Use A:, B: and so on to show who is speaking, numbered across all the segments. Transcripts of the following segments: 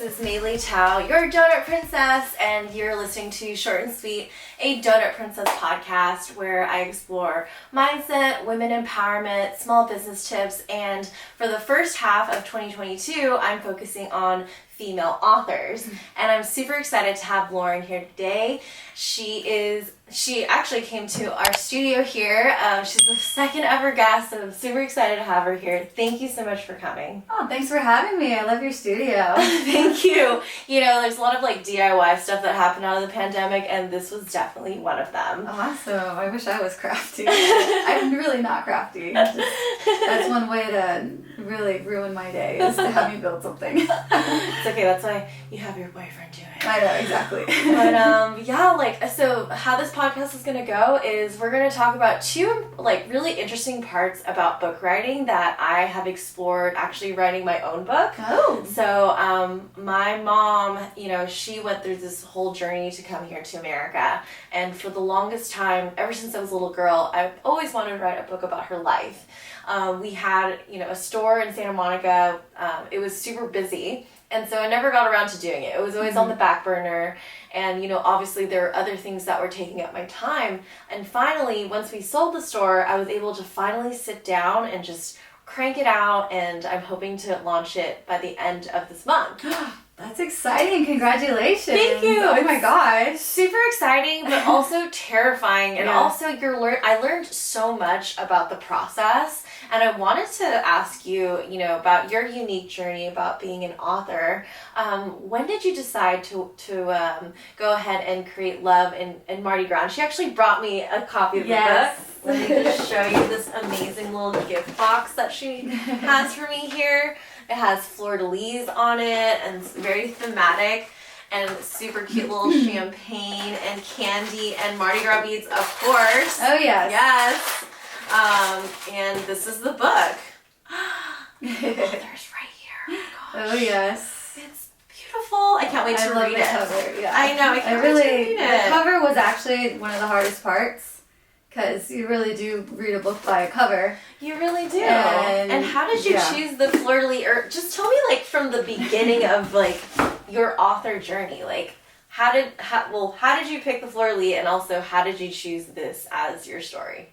A: is Maylee Tao, your Donut Princess, and you're listening to Short and Sweet, a Donut Princess podcast where I explore mindset, women empowerment, small business tips, and for the first half of 2022, I'm focusing on female authors. And I'm super excited to have Lauren here today. She actually came to our studio here. She's the second ever guest, and I'm super excited to have her here. Thank you so much for coming.
B: Oh, thanks for having me. I love your studio.
A: Thank you. You know, there's a lot of like DIY stuff that happened out of the pandemic, and this was definitely one of them.
B: Awesome. I wish I was crafty. I'm really not crafty. That's one way to really ruin my day, is to have me build something.
A: It's okay. That's why you have your boyfriend do it.
B: I know, exactly.
A: But yeah, so how this podcast is gonna go is we're gonna talk about two like really interesting parts about book writing that I have explored actually writing my own book.
B: Oh.
A: So my mom, you know, she went through this whole journey to come here to America, and for the longest time, ever since I was a little girl, I've always wanted to write a book about her life. We had, you know, a store in Santa Monica. It was super busy. And so I never got around to doing it. It was always on the back burner. And, you know, obviously there were other things that were taking up my time. And finally, once we sold the store, I was able to finally sit down and just crank it out. And I'm hoping to launch it by the end of this month.
B: That's exciting. Congratulations.
A: Thank you.
B: Oh my gosh.
A: Super exciting, but also terrifying. And
B: Yeah.
A: also I learned so much about the process. And I wanted to ask you, you know, about your unique journey about being an author. When did you decide to go ahead and create Love in Mardi Gras? And she actually brought me a copy of the book. Let me just show you this amazing little gift box that she has for me here. It has fleur-de-lis on it, and it's very thematic, and super cute little champagne and candy and Mardi Gras beads, of course.
B: Oh, yes.
A: Yes. And this is the book. There's right here. Oh my gosh.
B: Oh, yes.
A: It's beautiful. I can't wait to
B: love
A: read
B: the
A: it.
B: cover. Yeah.
A: I know. I can't wait to read it.
B: The cover was actually one of the hardest parts, because you really do read a book by a cover.
A: You really do.
B: And
A: how did you choose the fleur-de-lis? Or just tell me, like, from the beginning of like your author journey, like how did you pick the fleur-de-lis, and also how did you choose this as your story?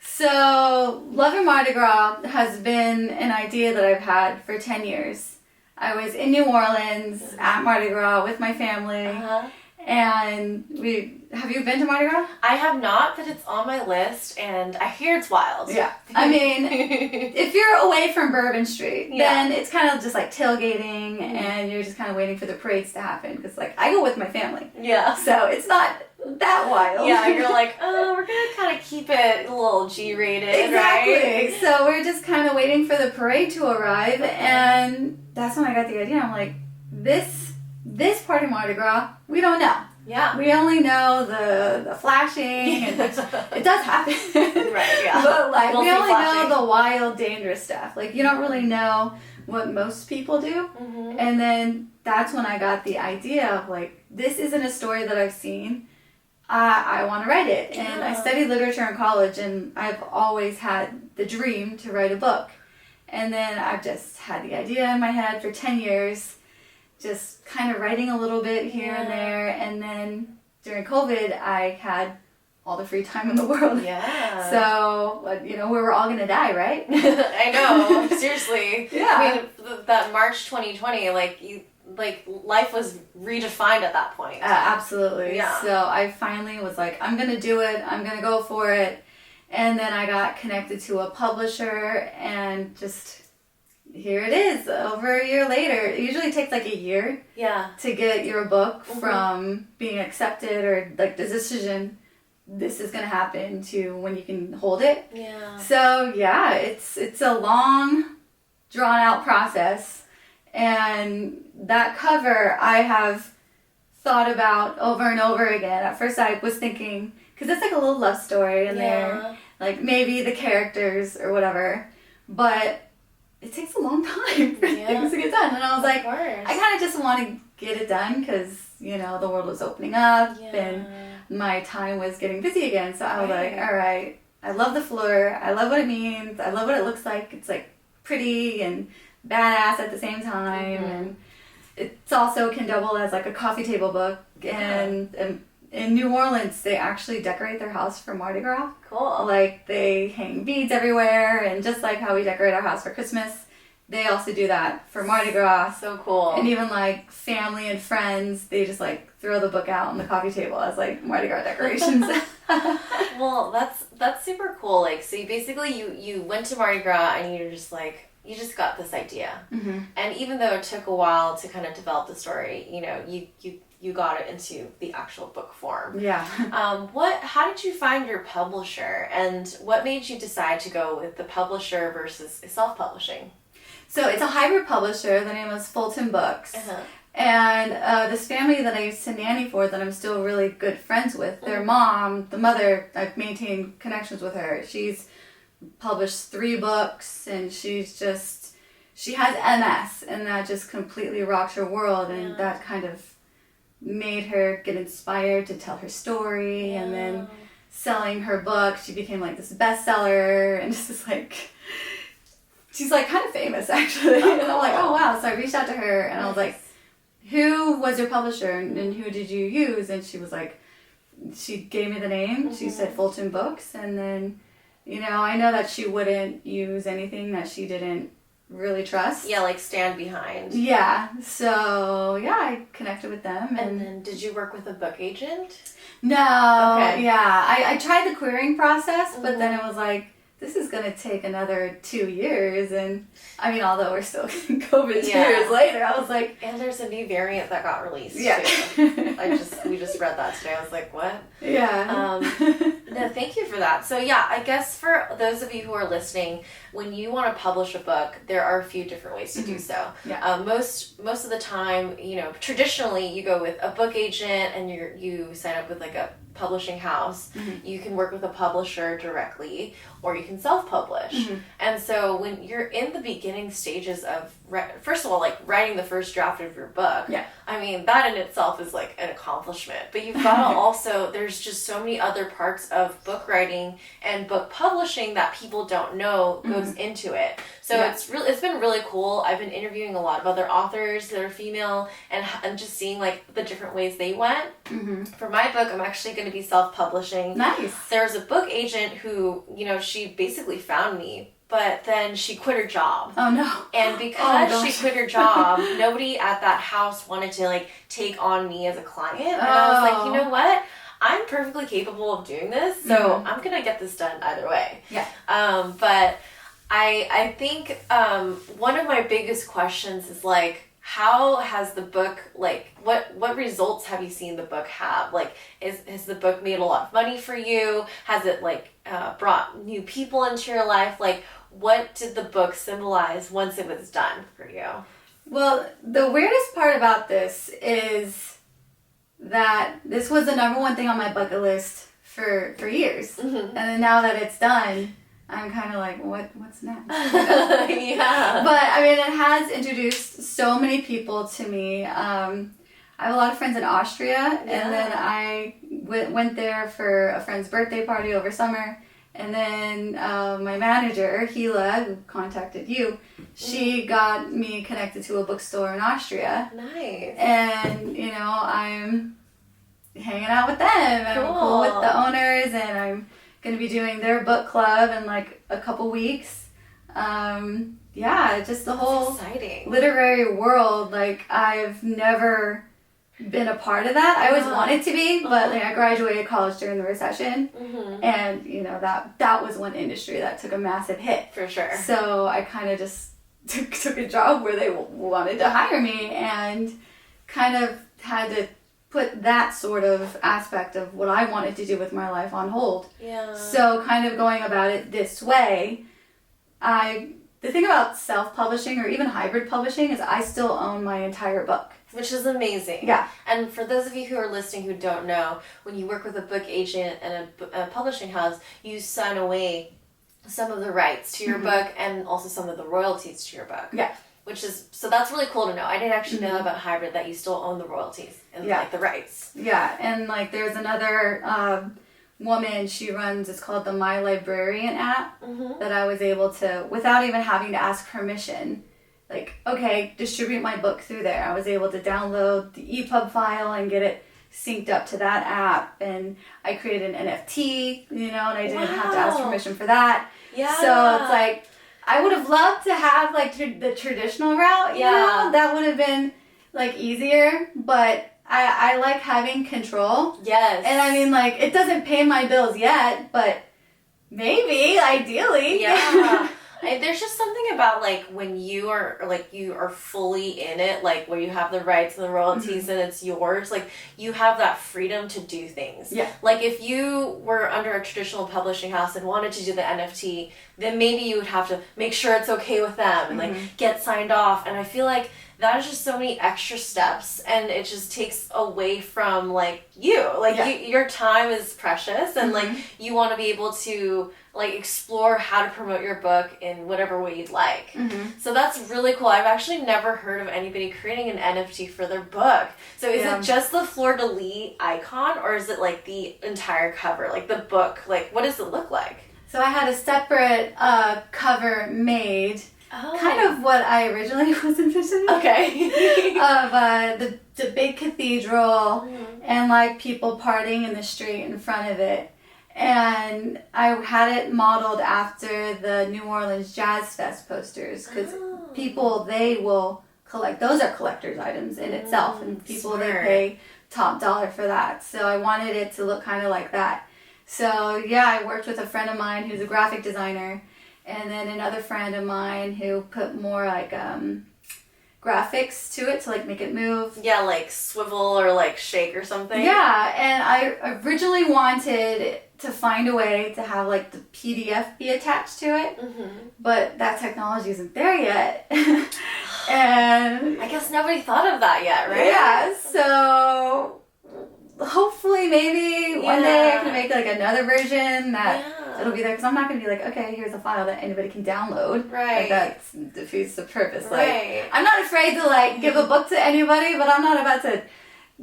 B: So, Love in Mardi Gras has been an idea that I've had for 10 years. I was in New Orleans at Mardi Gras with my family. And have you been to Mardi Gras?
A: I have not, but it's on my list, and I hear it's wild.
B: Yeah. I mean, if you're away from Bourbon Street, then it's kind of just like tailgating, and you're just kind of waiting for the parades to happen, because like I go with my family.
A: Yeah.
B: So it's not that wild.
A: Yeah, you're like, oh, we're going to kind of keep it a little G-rated,
B: exactly.
A: right?
B: So we're just kind of waiting for the parade to arrive, and that's when I got the idea. I'm like, this part of Mardi Gras, we don't know.
A: Yeah.
B: We only know the flashing, and it does happen.
A: Right, yeah.
B: But like, we only
A: flashing.
B: know the wild, dangerous stuff. Like, you don't really know what most people do.
A: Mm-hmm.
B: And then that's when I got the idea of like, this isn't a story that I've seen. I want to write it. And I studied literature in college, and I've always had the dream to write a book. And then I've just had the idea in my head for 10 years, just kind of writing a little bit here and there. And then during COVID, I had all the free time in the world.
A: Yeah.
B: So, you know, we were all going to die, right?
A: I know. Seriously.
B: Yeah.
A: I mean, that March 2020, life was redefined at that point.
B: Absolutely.
A: Yeah.
B: So I finally was like, I'm going to do it. I'm going to go for it. And then I got connected to a publisher, and just here it is, over a year later. It usually takes like a year to get your book from being accepted, or like the decision, this is going to happen, to when you can hold it.
A: Yeah.
B: So yeah, it's a long, drawn out process. And that cover I have thought about over and over again. At first I was thinking, because it's like a little love story in there, like maybe the characters or whatever, but it takes a long time for things to get done. And I was like, I kind of just want to get it done, because, you know, the world was opening up and my time was getting busy again. So I was like, all right, I love the fleur. I love what it means. I love what it looks like. It's like pretty and badass at the same time. And It's also can double as like a coffee table book. And in New Orleans, they actually decorate their house for Mardi Gras.
A: Cool.
B: Like, they hang beads everywhere, and just like how we decorate our house for Christmas, they also do that for Mardi Gras.
A: So cool.
B: And even like family and friends, they just like throw the book out on the coffee table as like Mardi Gras decorations.
A: Well, that's super cool. Like, so you basically you went to Mardi Gras and you're just like, you just got this idea.
B: Mm-hmm.
A: And even though it took a while to kind of develop the story, you know, you got it into the actual book form.
B: Yeah.
A: How did you find your publisher, and what made you decide to go with the publisher versus self-publishing?
B: So it's a hybrid publisher. The name is Fulton Books.
A: Uh-huh.
B: And this family that I used to nanny for, that I'm still really good friends with, their mom, the mother, I've maintained connections with her. She's published 3 books, and she has MS, and that just completely rocked her world, and that kind of made her get inspired to tell her story. And then selling her book, she became like this bestseller, and just like, she's like kind of famous actually. And I'm like, oh wow. So I reached out to her and I was like, who was your publisher, and who did you use? And she was like, she gave me the name. She said Fulton Books. And then, you know, I know that she wouldn't use anything that she didn't really trust.
A: Yeah, like stand behind.
B: Yeah. So yeah, I connected with them.
A: And then did you work with a book agent?
B: No.
A: Okay.
B: Yeah. I tried the querying process, but then it was like, this is going to take another 2 years. And I mean, although we're still in COVID 2 years later, I was like...
A: And there's a new variant that got released,
B: yeah.
A: too. We just read that today. I was like, what?
B: Yeah.
A: No, thank you for that. So yeah, I guess for those of you who are listening, when you want to publish a book, there are a few different ways to do so.
B: Yeah.
A: Most of the time, you know, traditionally you go with a book agent and you sign up with like a publishing house. You can work with a publisher directly, or you can self-publish. And so when you're in the beginning stages of first of all, like writing the first draft of your book, I mean, that in itself is like an accomplishment, but you've got to also, there's just so many other parts of book writing and book publishing that people don't know goes into it. So it's been really cool. I've been interviewing a lot of other authors that are female, and just seeing like the different ways they went. For my book, I'm actually going to be self-publishing.
B: Nice.
A: There's a book agent who, you know, she basically found me, but then she quit her job.
B: Oh no.
A: And because she quit her job, nobody at that house wanted to like take on me as a client. And I was like, you know what? I'm perfectly capable of doing this, so I'm gonna get this done either way.
B: Yeah.
A: But I think one of my biggest questions is like, how has the book, like, what results have you seen the book have? Like, has the book made a lot of money for you? Has it like brought new people into your life? Like, what did the book symbolize once it was done for you?
B: Well, the weirdest part about this is that this was the #1 thing on my bucket list for years. And then now that it's done, I'm kind of like, what's next?
A: Yeah.
B: But, I mean, it has introduced so many people to me. I have a lot of friends in Austria, and then I went there for a friend's birthday party over summer. And then my manager, Hila, who contacted you, she got me connected to a bookstore in Austria.
A: Nice.
B: And, you know, I'm hanging out with them. And I'm cool with the owners, and I'm going to be doing their book club in like a couple weeks. Just the whole literary world. Like, I've never been a part of that. I always wanted to be, but like, I graduated college during the recession, and you know, that was one industry that took a massive hit.
A: For sure.
B: So I kind of just took a job where they wanted to hire me, and kind of had to put that sort of aspect of what I wanted to do with my life on hold.
A: Yeah.
B: So kind of going about it this way, the thing about self-publishing or even hybrid publishing is I still own my entire book.
A: Which is amazing.
B: Yeah.
A: And for those of you who are listening who don't know, when you work with a book agent and a publishing house, you sign away some of the rights to your book and also some of the royalties to your book.
B: Yeah.
A: So that's really cool to know. I didn't actually know about hybrid, that you still own the royalties and like the rights.
B: Yeah. And like there's another woman, she runs, it's called the My Librarian app, that I was able to, without even having to ask permission, like, okay, distribute my book through there. I was able to download the EPUB file and get it synced up to that app, and I created an NFT, and I didn't have to ask permission for that.
A: Yeah.
B: So it's like, I would have loved to have like the traditional route, that would have been like easier, but I like having control.
A: Yes.
B: And I mean, like, it doesn't pay my bills yet, but maybe, ideally.
A: Yeah. And there's just something about like when you are fully in it, like where you have the rights and the royalties and it's yours, like you have that freedom to do things.
B: Yeah.
A: Like if you were under a traditional publishing house and wanted to do the NFT, then maybe you would have to make sure it's okay with them and like get signed off. And I feel like that is just so many extra steps, and it just takes away from like you. Like your time is precious, and like you want to be able to like explore how to promote your book in whatever way you'd like. So that's really cool. I've actually never heard of anybody creating an NFT for their book. So is it just the fleur-de-lis icon, or is it like the entire cover, like the book? Like what does it look like?
B: So I had a separate cover made. Kind of what I originally was envisioning.
A: Okay.
B: Of the big cathedral and like people partying in the street in front of it. And I had it modeled after the New Orleans Jazz Fest posters, because people, they will collect, those are collector's items in itself, and people, they pay top dollar for that. So I wanted it to look kind of like that. So yeah, I worked with a friend of mine who's a graphic designer, and then another friend of mine who put more like graphics to it to like make it move.
A: Yeah, like swivel or like shake or something.
B: Yeah, and I originally wanted to find a way to have like the PDF be attached to it, but that technology isn't there yet. And
A: I guess nobody thought of that yet, right?
B: Yeah, so hopefully maybe one day I can make like another version that it'll be there, because I'm not going to be like, okay, here's a file that anybody can download.
A: Right.
B: Like that defeats the purpose.
A: Right.
B: Like, I'm not afraid to like give a book to anybody, but I'm not about to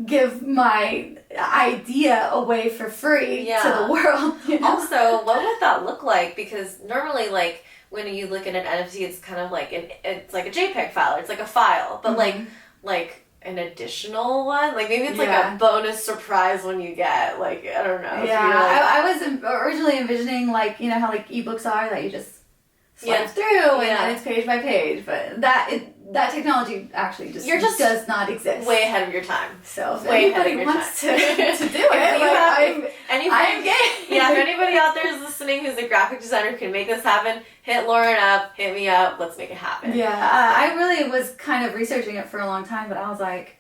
B: give my idea away for free to the world.
A: Also, what would that look like? Because normally, like, when you look at an NFT, it's kind of like it's like a JPEG file. It's like a file, but like an additional one, like maybe it's like a bonus surprise when you get, like, I don't know.
B: Yeah, I was originally envisioning like, how like ebooks are, that you just swipe through and then it's page by page, but that technology actually just does not exist.
A: Way ahead of your time.
B: So if
A: way
B: anybody wants to do it, I'm game.
A: Yeah, if anybody out there is listening who's a graphic designer who can make this happen, hit Lauren up, hit me up, let's make it happen.
B: Yeah, I really was kind of researching it for a long time, but I was like,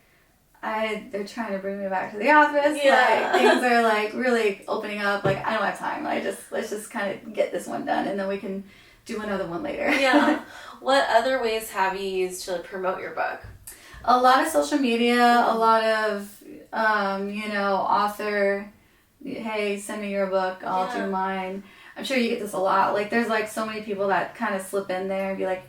B: they're trying to bring me back to the office.
A: Yeah.
B: Like, things are like really opening up. Like, I don't have time. Let's just kind of get this one done, and then we can do another one later.
A: Yeah. What other ways have you used to promote your book?
B: A lot of social media, a lot of, author, hey, send me your book, I'll do mine. I'm sure you get this a lot. Like, there's like so many people that kind of slip in there and be like,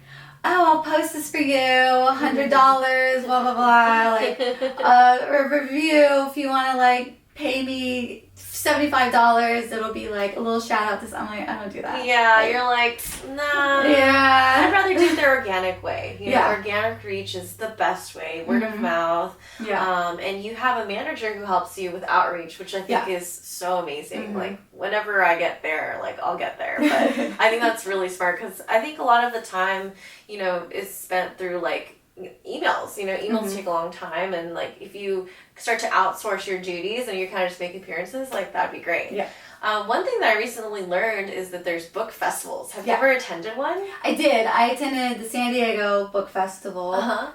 B: oh, I'll post this for you, $100, blah, blah, blah. Like, a review, if you want to like pay me $75, it'll be like a little shout out to. I'm like, I don't do that.
A: Yeah,
B: like,
A: you're like, nah.
B: Yeah.
A: I'd rather do the organic way. Organic reach is the best way. Word of mouth.
B: Yeah.
A: And you have a manager who helps you with outreach, which I think is so amazing. Like, whenever I get there, like, I'll get there. But I think that's really smart, because I think a lot of the time, is spent through like emails. Emails take a long time, and like if you start to outsource your duties and you kind of just make appearances, like that'd be great.
B: Yeah.
A: One thing that I recently learned is that there's book festivals. Have you ever attended one?
B: I did. I attended the San Diego Book Festival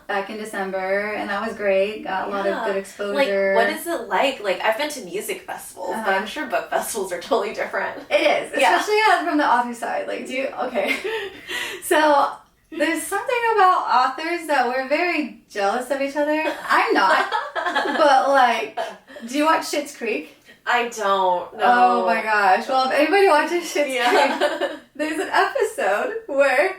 B: back in December, and that was great. Got a lot of good exposure.
A: Like, what is it like? Like, I've been to music festivals, but I'm sure book festivals are totally different.
B: It is, especially from the author side. Like, so there's something about authors that we're very jealous of each other. I'm not, but like, do you watch Schitt's Creek?
A: I don't know.
B: Oh my gosh. Well, if anybody watches Schitt's Creek, there's an episode where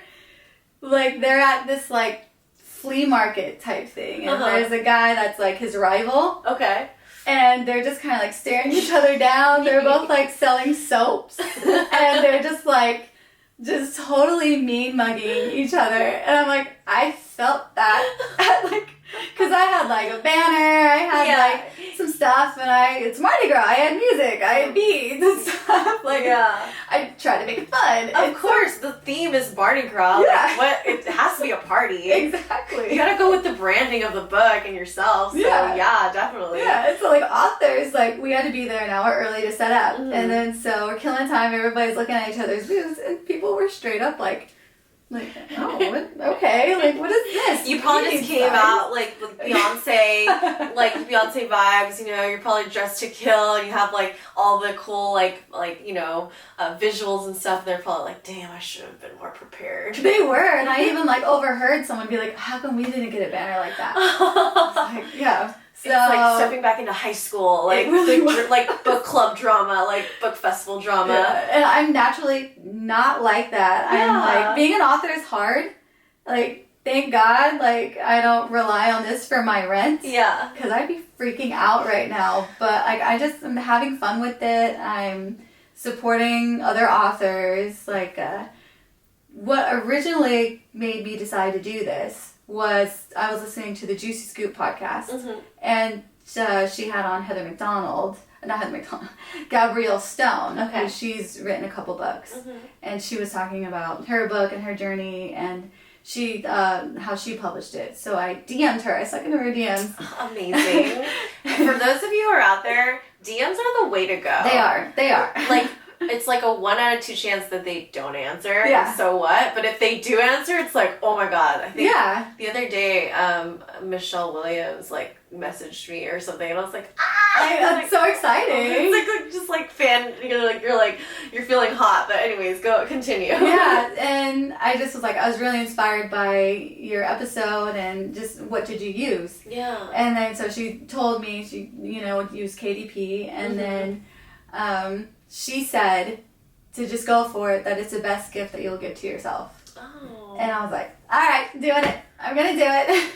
B: like they're at this like flea market type thing, and there's a guy that's like his rival.
A: Okay.
B: And they're just kind of like staring each other down. They're both like selling soaps, and they're just like totally mean mugging each other. And I'm like, I felt that like, because I had like a banner, I had like some stuff, and it's Mardi Gras, I had music, I had beads and stuff, like, I tried to make it fun.
A: Of course, the theme is Mardi Gras.
B: Yeah.
A: Like, it has to be a party.
B: Exactly.
A: You gotta go with the branding of the book and yourself, so yeah definitely.
B: Yeah, and so like authors, like we had to be there an hour early to set up, and then so we're killing time, everybody's looking at each other's booths, and people were straight up like, oh, okay, like, what is this?
A: You probably just came out, like, with Beyonce, like, Beyonce vibes, you know, you're probably dressed to kill, and you have, like, all the cool, like, you know, visuals and stuff, and they're probably like, damn, I should have been more prepared.
B: They were, and I even, like, overheard someone be like, how come we didn't get a banner like that? Like, yeah. So,
A: it's like stepping back into high school, like, like book club drama, like book festival drama.
B: Yeah. And I'm naturally not like that.
A: Yeah.
B: I'm like, being an author is hard. Like, thank God, like, I don't rely on this for my rent.
A: Yeah.
B: Because I'd be freaking out right now. But like, I'm having fun with it. I'm supporting other authors. Like, what originally made me decide to do this was I was listening to the Juicy Scoop podcast, and she had on Gabrielle Stone. Okay. She's written a couple books, and she was talking about her book and her journey, and she how she published it. So I DM'd her. I suck into her DMs.
A: Amazing. For those of you who are out there, DMs are the way to go.
B: They are.
A: Like, it's like a 1 out of 2 chance that they don't answer.
B: Yeah.
A: And so what? But if they do answer, it's like, oh my God. I think the other day, Michelle Williams, like, messaged me or something, and I was like,
B: that's so exciting.
A: It's like just like fan, you're feeling hot. But anyways, continue.
B: Yeah, and I just was like, I was really inspired by your episode, and just what did you use?
A: Yeah.
B: And then so she told me she would use KDP, and then she said to just go for it, that it's the best gift that you'll give to yourself.
A: Oh.
B: And I was like, all right, doing it. I'm gonna do it.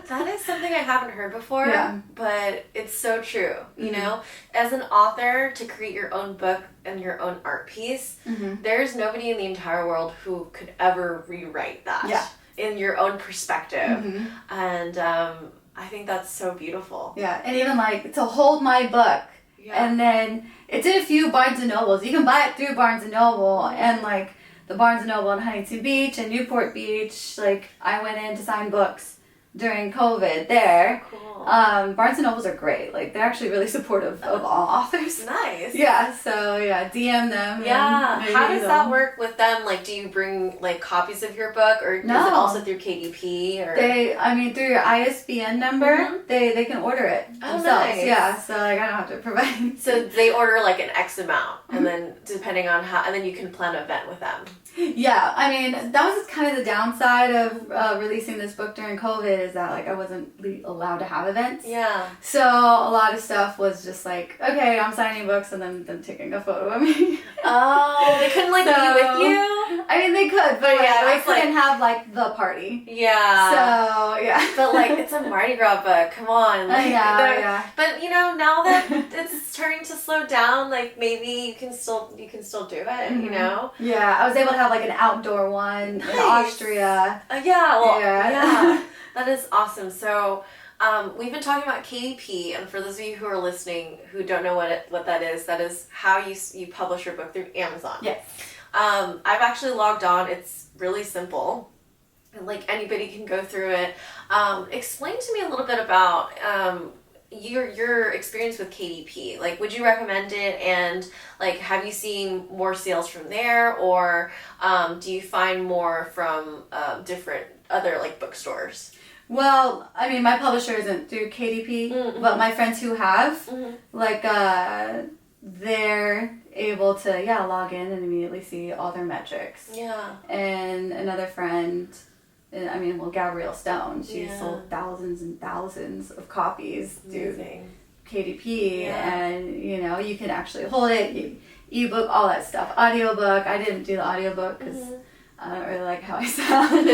A: That is something I haven't heard before, but it's so true. You know, as an author, to create your own book and your own art piece, there's nobody in the entire world who could ever rewrite that in your own perspective. And I think that's so beautiful.
B: Yeah, and even like to hold my book. Yeah. And then it's in a few Barnes and Nobles. You can buy it through Barnes and Noble, and like the Barnes and Noble in Huntington Beach and Newport Beach. Like, I went in to sign books during COVID there.
A: Cool.
B: Barnes and Nobles are great. Like, they're actually really supportive of all authors.
A: Nice.
B: Yeah, so yeah, DM them.
A: Yeah. How does that work with them? Like, do you bring like copies of your book, or is it also through KDP? Or
B: through your ISBN number, they can order it themselves.
A: Nice.
B: Yeah, so like I don't have to provide.
A: So they order like an X amount, and then depending on and then you can plan an event with them.
B: Yeah, I mean, that was kind of the downside of releasing this book during COVID, is that like I wasn't allowed to have events.
A: Yeah.
B: So a lot of stuff was just like, okay, I'm signing books, and then them taking a photo of me.
A: Oh, they couldn't like be with you?
B: I mean, they could, but I couldn't have like the party.
A: Yeah.
B: So yeah.
A: But like, it's a Mardi Gras book. Come on. Like,
B: yeah.
A: But now that it's starting to slow down, like maybe you can still do it. You know.
B: Yeah, I was able to have like an outdoor one in Austria.
A: Yeah. That is awesome. So we've been talking about KDP, and for those of you who are listening who don't know what that is how you publish your book through Amazon.
B: Yes.
A: I've actually logged on. It's really simple, and like anybody can go through it. Explain to me a little bit about your experience with KDP. Like, would you recommend it, and like, have you seen more sales from there, or do you find more from different other like bookstores?
B: Well, I mean, my publisher isn't through KDP, but my friends who have, like, they're able to log in and immediately see all their metrics.
A: Yeah. And
B: another friend, Gabrielle Stone, she sold thousands and thousands of copies through KDP, and you can actually hold it, ebook, all that stuff, audiobook. I didn't do the audiobook because I don't really like how I sound.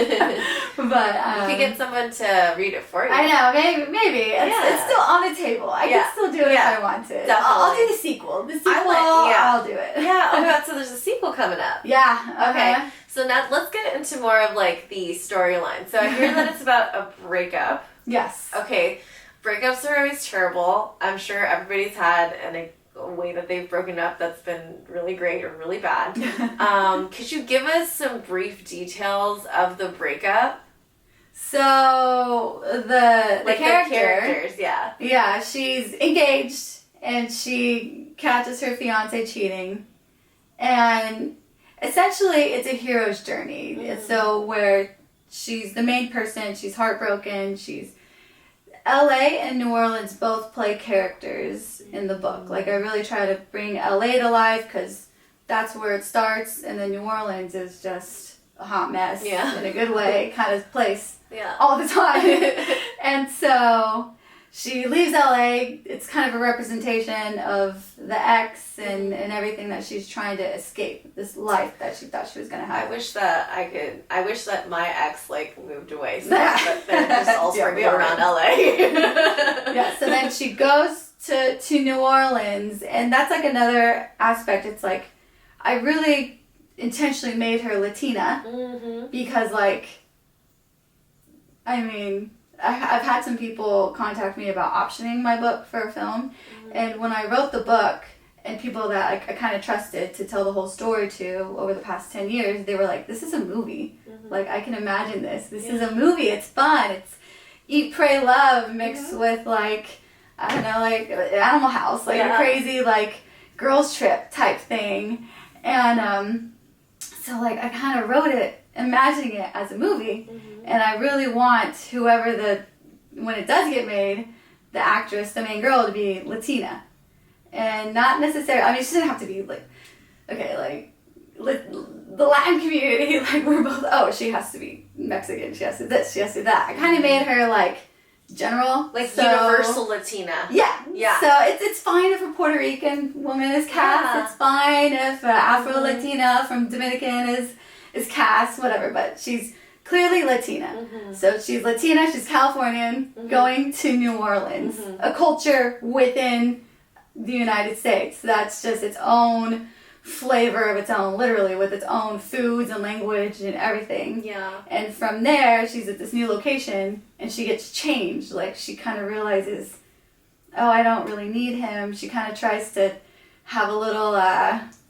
B: But
A: you could get someone to read it for you.
B: I know, maybe. It's still on the table. I can still do it if I want to. I'll do the sequel. I'll do it.
A: Yeah, oh my god, so there's a sequel coming up.
B: Yeah.
A: Okay, so now let's get into more of like the storyline. So I hear that it's about a breakup.
B: Yes.
A: Okay, breakups are always terrible. I'm sure everybody's had a way that they've broken up that's been really great or really bad. Could you give us some brief details of the breakup?
B: So the
A: characters,
B: yeah, she's engaged and she catches her fiance cheating, and essentially it's a hero's journey. Mm-hmm. So where she's the main person, she's heartbroken, LA and New Orleans both play characters in the book. Like, I really try to bring LA to life because that's where it starts, and then New Orleans is just a hot mess in a good way kind of place all the time. And so she leaves LA. It's kind of a representation of the ex and everything that she's trying to escape, this life that she thought she was going to have.
A: I wish that my ex moved away so that they're just all sprinkling around LA.
B: So then she goes to New Orleans, and that's like another aspect. It's like, I really intentionally made her Latina because I've had some people contact me about optioning my book for a film, and when I wrote the book, and people that I kind of trusted to tell the whole story to over the past 10 years, they were like, this is a movie. Like, I can imagine this. This is a movie. It's fun. It's Eat, Pray, Love mixed with, Animal House, a crazy, girls trip type thing. And so, I kind of wrote it imagining it as a movie. And I really want whoever when it does get made, the actress, the main girl, to be Latina. And not necessarily, she doesn't have to be the Latin community, we're both, she has to be Mexican, she has to this, she has to that. I kind of made her general.
A: Universal Latina.
B: Yeah. So it's fine if a Puerto Rican woman is cast, it's fine if Afro-Latina from Dominican is cast, whatever, but she's clearly Latina. So she's Latina, she's Californian, going to New Orleans, a culture within the United States that's just its own flavor of its own, literally, with its own foods and language and everything. And from there, she's at this new location and she gets changed. She kind of realizes, I don't really need him. She kind of tries to have a little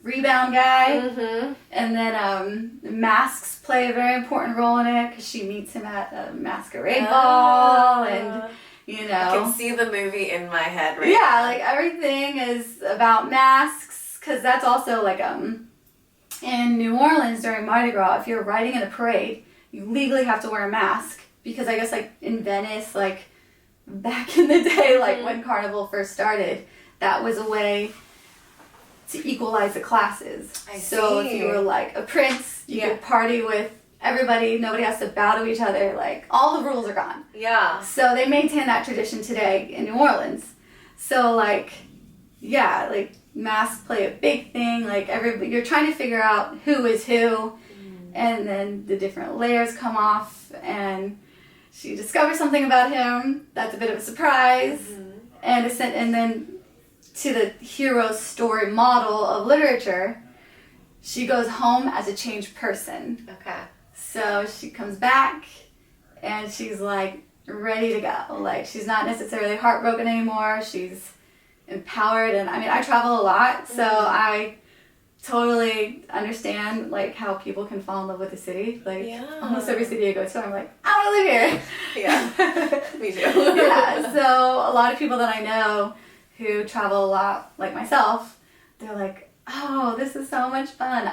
B: rebound guy. And then masks play a very important role in it because she meets him at a masquerade ball and I
A: can see the movie in my head right now.
B: Everything is about masks, because that's also, in New Orleans during Mardi Gras, if you're riding in a parade, you legally have to wear a mask, because I guess, in Venice, back in the day, when Carnival first started, that was a way to equalize the classes. So if you were, a prince, you could party with everybody, nobody has to bow to each other, all the rules are gone. So they maintain that tradition today in New Orleans. So, masks play a big thing, you're trying to figure out who is who, and then the different layers come off, and she discovers something about him that's a bit of a surprise, and then to the hero's story model of literature, she goes home as a changed person. So she comes back, and she's, ready to go. She's not necessarily heartbroken anymore. She's empowered. And, I travel a lot, so I totally understand, how people can fall in love with the city. Almost every city I go to, I'm I want to live here.
A: Me too.
B: So a lot of people that I know who travel a lot, like myself, they're oh, this is so much fun.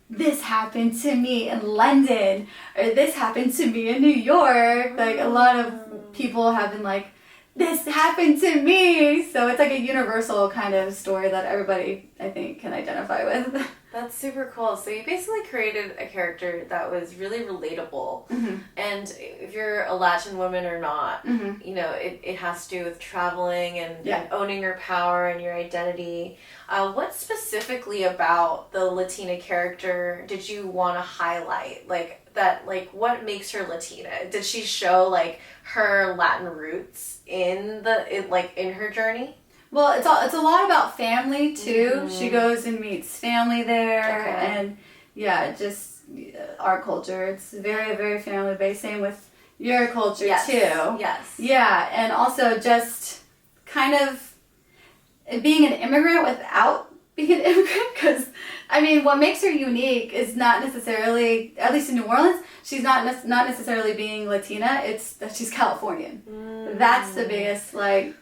B: This happened to me in London, or this happened to me in New York. A lot of people have been this happened to me. So it's a universal kind of story that everybody, I think, can identify with.
A: That's super cool. So you basically created a character that was really relatable.
B: Mm-hmm.
A: And if you're a Latin woman or not,
B: Mm-hmm.
A: you know, it has to do with traveling and,
B: Yeah.
A: and owning your power and your identity. What specifically about the Latina character did you want to highlight? What makes her Latina? Did she show, like, her Latin roots in her journey?
B: Well, it's a lot about family too.
A: Mm-hmm.
B: She goes and meets family there,
A: Okay.
B: and yeah, just our culture. It's very, very family based. Same with your culture
A: Yes.
B: too.
A: Yes.
B: Yeah, and also just kind of being an immigrant without being an immigrant, because I mean, what makes her unique is not necessarily, at least in New Orleans, she's not necessarily being Latina. It's that she's Californian.
A: Mm.
B: That's the biggest takeaway.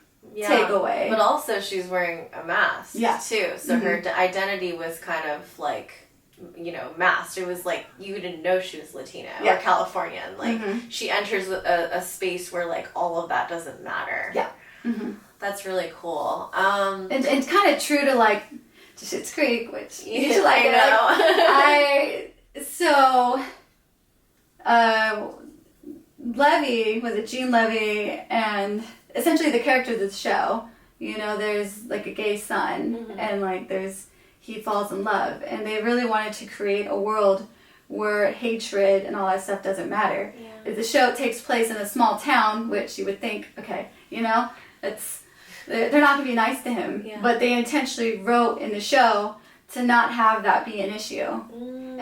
A: But also she's wearing a mask too. So
B: Mm-hmm.
A: her identity was kind of like, masked. It was like you didn't know she was Latina or Californian. Like
B: Mm-hmm.
A: she enters a space where like all of that doesn't matter.
B: Yeah. Mm-hmm.
A: That's really cool.
B: And kind of true to like to Schitt's Creek, which you should like.
A: I know.
B: Levy, was it Jean Levy, and essentially the character of the show, there's like a gay son,
A: Mm-hmm.
B: and like he falls in love, and they really wanted to create a world where hatred and all that stuff doesn't matter.
A: Yeah.
B: The show takes place in a small town, which you would think, okay, they're not going to be nice to him, but they intentionally wrote in the show to not have that be an issue.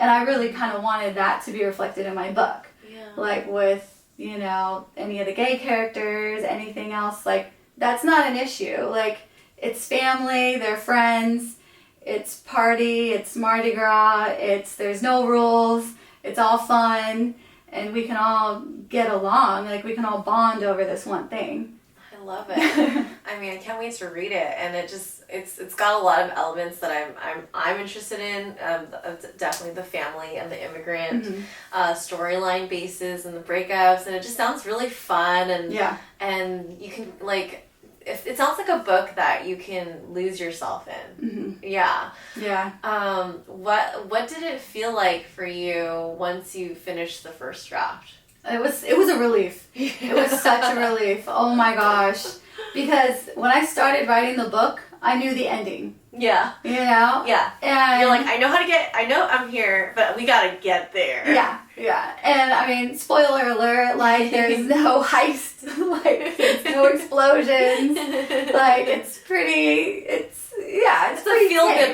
B: And I really kind of wanted that to be reflected in my book.
A: Yeah.
B: Like with, any of the gay characters, anything else, like, that's not an issue. Like, it's family, they're friends, it's party, it's Mardi Gras, there's no rules, it's all fun, and we can all get along, like, we can all bond over this one thing.
A: I love it. I mean, I can't wait to read it, and it's got a lot of elements that I'm interested in. Definitely the family and the immigrant storyline bases and the breakups, and it just sounds really fun. And you can it sounds like a book that you can lose yourself in.
B: Mm-hmm.
A: Yeah.
B: Yeah.
A: What did it feel like for you once you finished the first draft?
B: It was a relief. It was such a relief. Oh my gosh. Because when I started writing the book, I knew the ending.
A: Yeah.
B: Yeah. And
A: you're like, I know I'm here, but we gotta get there.
B: Yeah. And I mean, spoiler alert, like, there's no heist, like, there's no explosions, like, it's a
A: feel-good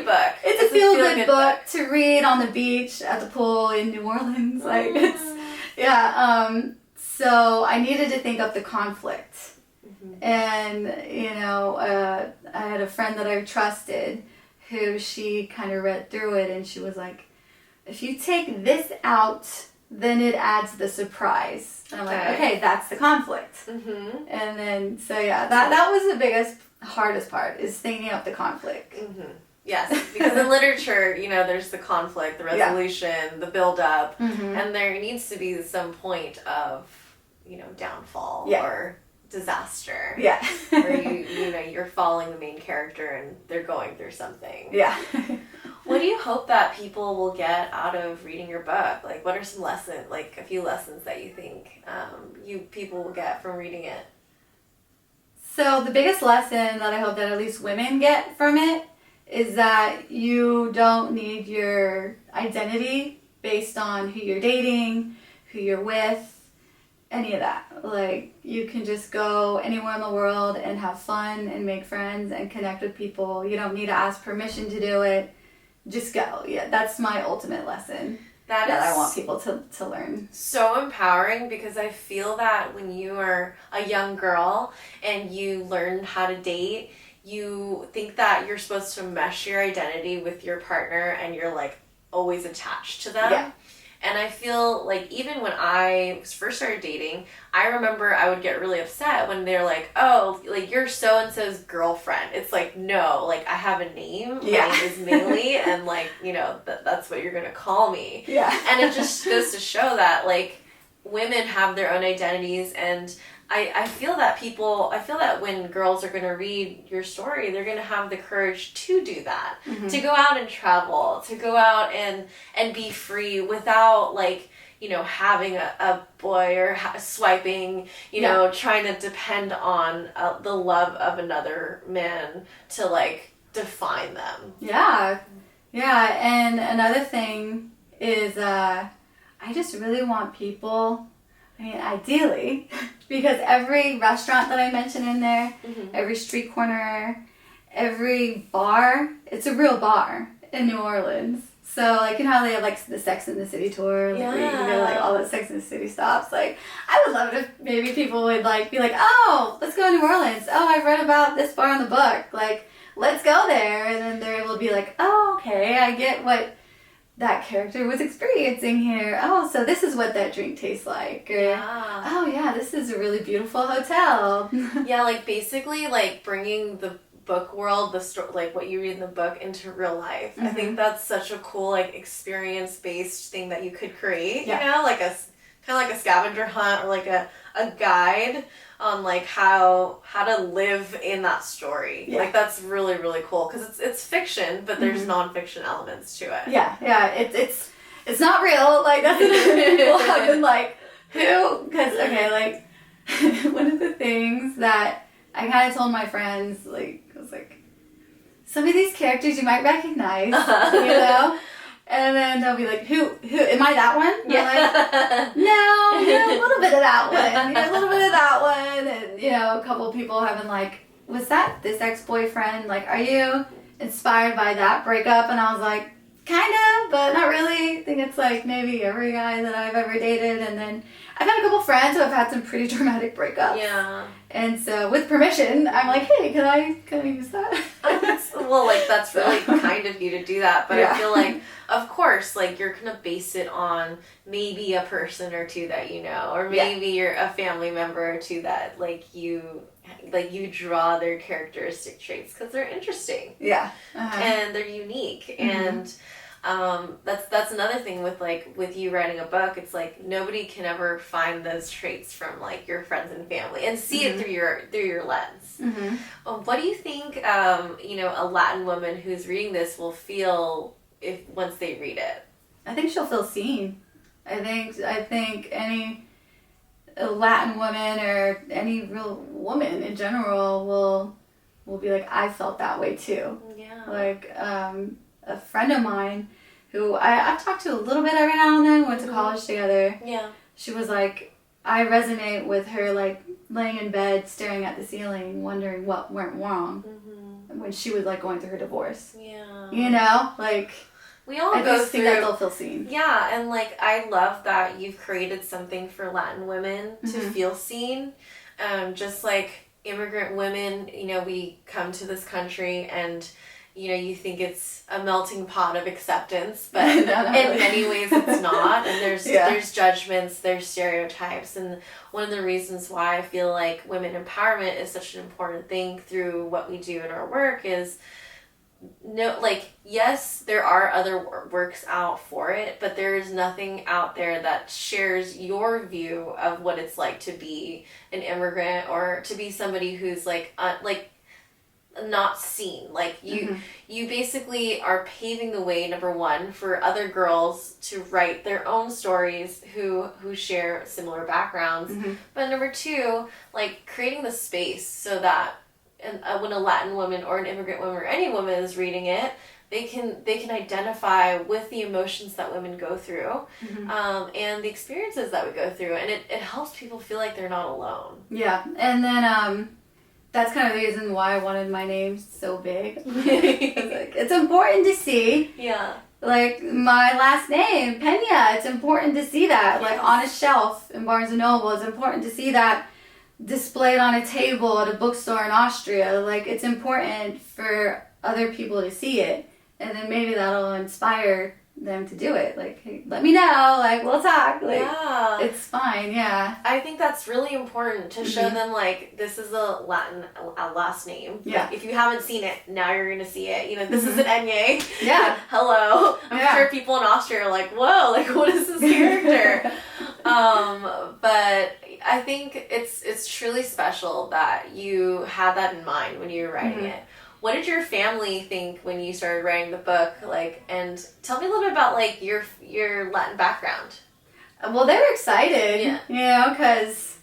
A: book.
B: It's a feel-good book to read on the beach, at the pool in New Orleans, like, so I needed to think of the conflict. Mm-hmm. And, I had a friend that I trusted who she kind of read through it, and she was like, if you take this out, then it adds the surprise. And I'm like, okay, that's the conflict. Mm-hmm. And then, that was the hardest part, is thinking up the conflict.
A: Mm-hmm. Yes, because in literature, there's the conflict, the resolution, the build-up, and there needs to be some point of, downfall or disaster.
B: Yeah.
A: Where you're following the main character and they're going through something.
B: Yeah.
A: What do you hope that people will get out of reading your book? Like, what are some lessons, like a few lessons that you think people will get from reading it?
B: So the biggest lesson that I hope that at least women get from it is that you don't need your identity based on who you're dating, who you're with, any of that. Like, you can just go anywhere in the world and have fun and make friends and connect with people. You don't need to ask permission to do it. Just go. Yeah, that's my ultimate lesson that I want people to learn.
A: So empowering, because I feel that when you are a young girl and you learn how to date, you think that you're supposed to mesh your identity with your partner and you're like always attached to them.
B: Yeah.
A: And I feel like even when I first started dating, I remember I would get really upset when they're like, oh, like, you're so-and-so's girlfriend. It's like, no, like, I have a name. My name is Millie, and, like, that's what you're going to call me.
B: Yeah.
A: And it just goes to show that, like, women have their own identities, and I feel that when girls are going to read your story, they're going to have the courage to do that, to go out and travel, to go out and be free without, like, you know, having a boy or swiping, you know, trying to depend on the love of another man to, like, define them.
B: Yeah. And another thing is, I just really want people, I mean, ideally, because every restaurant that I mentioned in there, every street corner, every bar, it's a real bar in New Orleans. So, like, you know how they have, like, the Sex and the City tour, like, where you can go, like, all the Sex and the City stops. Like, I would love it if maybe people would, like, be like, oh, let's go to New Orleans. Oh, I've read about this bar in the book. Like, let's go there. And then they're able to be like, oh, okay, I get what that character was experiencing here. Oh, so this is what that drink tastes like. Or, oh, yeah, this is a really beautiful hotel.
A: Yeah, like, basically, like, bringing the book world, like what you read in the book, into real life. I think that's such a cool, like, experience-based thing that you could create, you know, like a kind of like a scavenger hunt or like a guide on, like, how to live in that story. Like, that's really, really cool because it's fiction, but there's non-fiction elements to it.
B: It's not real. Like, that's what people have been like, who? Because, okay, like, one of the things that I kind of told my friends, like, I was like, some of these characters you might recognize, you know? And then they'll be like, who, am I that one? And I'm like, no, you're a little bit of that one. You're a little bit of that one. And, you know, a couple of people have been like, was that this ex-boyfriend? Like, are you inspired by that breakup? And I was like, kind of, but not really. I think it's like maybe every guy that I've ever dated. And then I've had a couple friends who have had some pretty dramatic breakups.
A: Yeah.
B: And so, with permission, I'm like, hey, can I use that?
A: Well, like, that's really kind of you to do that. But I feel like, of course, like, you're going to base it on maybe a person or two that you know. Or maybe you're a family member or two that, like, you draw their characteristic traits because they're interesting.
B: Yeah.
A: And they're unique. And that's another thing with you writing a book. It's like nobody can ever find those traits from, like, your friends and family and see it through your lens. What do you think you know, a Latin woman who's reading this will feel once they read it?
B: I think she'll feel seen. I think any Latin woman or any real woman in general will be like, I felt that way too. Yeah. Like, a friend of mine who I've talked to a little bit every now and then, went to college together. Yeah. She was like, I resonate with her, like, laying in bed, staring at the ceiling, wondering what went wrong when she was, like, going through her divorce. Yeah. You know? Like,
A: we all
B: I
A: go
B: just
A: through...
B: think that they'll feel seen.
A: Yeah, and, like, I love that you've created something for Latin women to feel seen. Just like immigrant women, you know, we come to this country and, you know, you think it's a melting pot of acceptance, but in many ways it's not. And there's judgments, there's stereotypes. And one of the reasons why I feel like women empowerment is such an important thing through what we do in our work is, yes, there are other works out for it, but there is nothing out there that shares your view of what it's like to be an immigrant or to be somebody who's not seen. Like, you basically are paving the way, number one, for other girls to write their own stories who share similar backgrounds, but number two, like, creating the space so that when a Latin woman or an immigrant woman or any woman is reading it, they can identify with the emotions that women go through, and the experiences that we go through, and it helps people feel like they're not alone.
B: Yeah, and then that's kind of the reason why I wanted my name so big. Like, it's important to see. Yeah. Like, my last name, Pena, it's important to see that. Yes. Like, on a shelf in Barnes & Noble, it's important to see that displayed on a table at a bookstore in Austria. Like, it's important for other people to see it. And then maybe that'll inspire them to do it. Like, hey, let me know. Like, we'll talk. Like, yeah. It's fine. Yeah.
A: I think that's really important to show them, like, this is a Latin last name. Yeah. Like, if you haven't seen it, now you're going to see it. You know, this is an Enye. Yeah. Hello. I'm sure people in Austria are like, whoa, like, what is this character? But I think it's truly special that you had that in mind when you were writing it. What did your family think when you started writing the book? Like, and tell me a little bit about like your Latin background.
B: Well, they were excited,
A: Yeah.
B: you know, because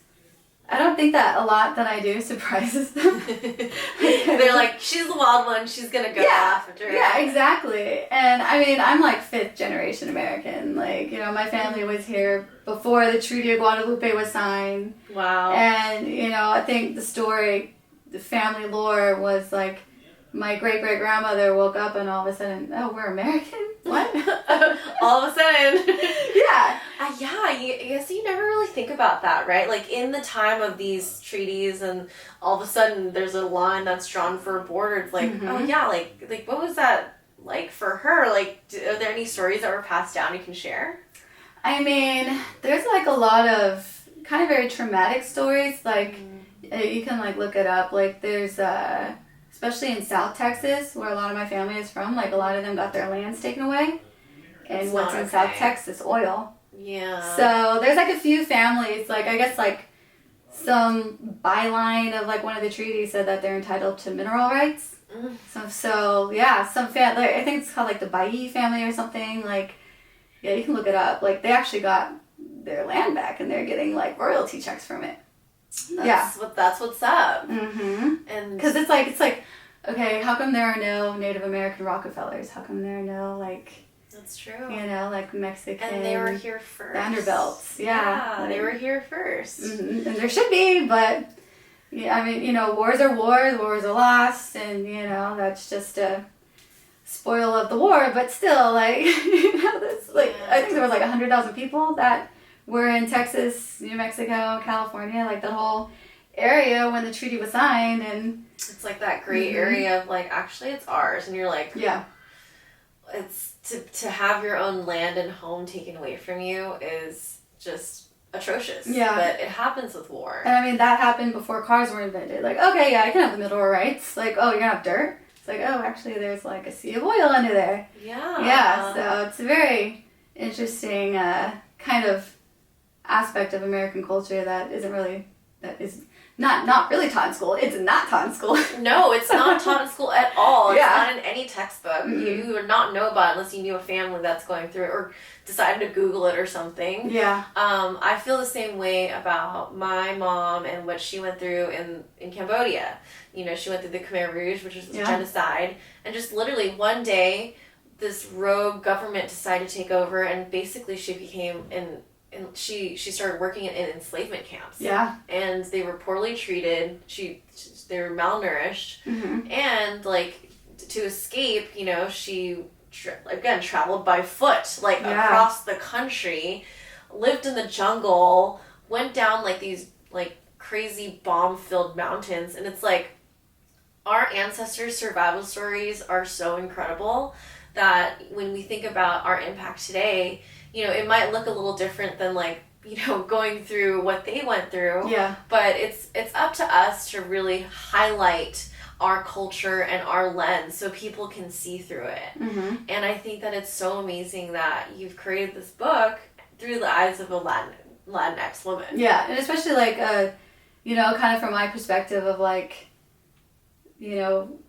B: I don't think that a lot that I do surprises them.
A: They're like, she's the wild one, she's gonna go after her.
B: Yeah, exactly. And I mean, I'm like 5th generation American. Like, you know, my family was here before the Treaty of Guadalupe was signed.
A: Wow.
B: And, you know, I think the story, the family lore was like, my great-great-grandmother woke up and all of a sudden, oh, we're American? What?
A: All of a sudden.
B: Yeah.
A: Yeah, I guess you never really think about that, right? Like, in the time of these treaties and all of a sudden there's a line that's drawn for a border, it's like, oh yeah, like what was that like for her? Like, are there any stories that were passed down you can share?
B: I mean, there's like a lot of kind of very traumatic stories. Like, you can like look it up. Like, there's especially in South Texas, where a lot of my family is from, like a lot of them got their lands taken away. And
A: That's
B: what's
A: not
B: in
A: okay.
B: South Texas? Oil.
A: Yeah.
B: So there's like a few families, like I guess like some byline of like one of the treaties said that they're entitled to mineral rights. So yeah, some family, I think it's called like the Bailly family or something. Like, yeah, you can look it up. Like, they actually got their land back and they're getting like royalty checks from it.
A: That's what's up.
B: And because it's like, okay, how come there are no Native American Rockefellers? How come there are no like?
A: That's true.
B: You know, like Mexican.
A: And they were here first.
B: Vanderbilts. Yeah,
A: they were here first.
B: And there should be, but yeah, I mean, you know, wars are lost, and you know that's just a spoil of the war. But still, like, you know, this like I think there was like 100,000 people that were in Texas, New Mexico, California, like the whole area when the treaty was signed, and
A: it's like that gray area of like, actually it's ours, and you're like,
B: yeah,
A: it's to have your own land and home taken away from you is just atrocious.
B: Yeah,
A: but it happens with war.
B: And I mean, that happened before cars were invented. Like, okay, yeah, I can have the mineral rights. Like, oh, you're gonna have dirt. It's like, oh, actually, there's like a sea of oil under there. Yeah, so it's a very interesting kind of aspect of American culture that is not really taught in school. It's not taught in school.
A: No, it's not taught in school at all. It's
B: Yeah.
A: not in any textbook. You would not know about it unless you knew a family that's going through it or decided to Google it or something.
B: Yeah.
A: I feel the same way about my mom and what she went through in Cambodia. You know, she went through the Khmer Rouge, which is genocide, and just literally one day, this rogue government decided to take over, and basically she became and she started working in enslavement camps.
B: Yeah.
A: And they were poorly treated. They were malnourished. And, like, to escape, you know, she, traveled by foot, like, across the country, lived in the jungle, went down, like, these, like, crazy bomb-filled mountains. And it's like, our ancestors' survival stories are so incredible that when we think about our impact today, you know, it might look a little different than, like, you know, going through what they went through.
B: Yeah.
A: But it's up to us to really highlight our culture and our lens so people can see through it. And I think that it's so amazing that you've created this book through the eyes of a Latinx woman.
B: Yeah, and especially, like, you know, kind of from my perspective of, like, you know,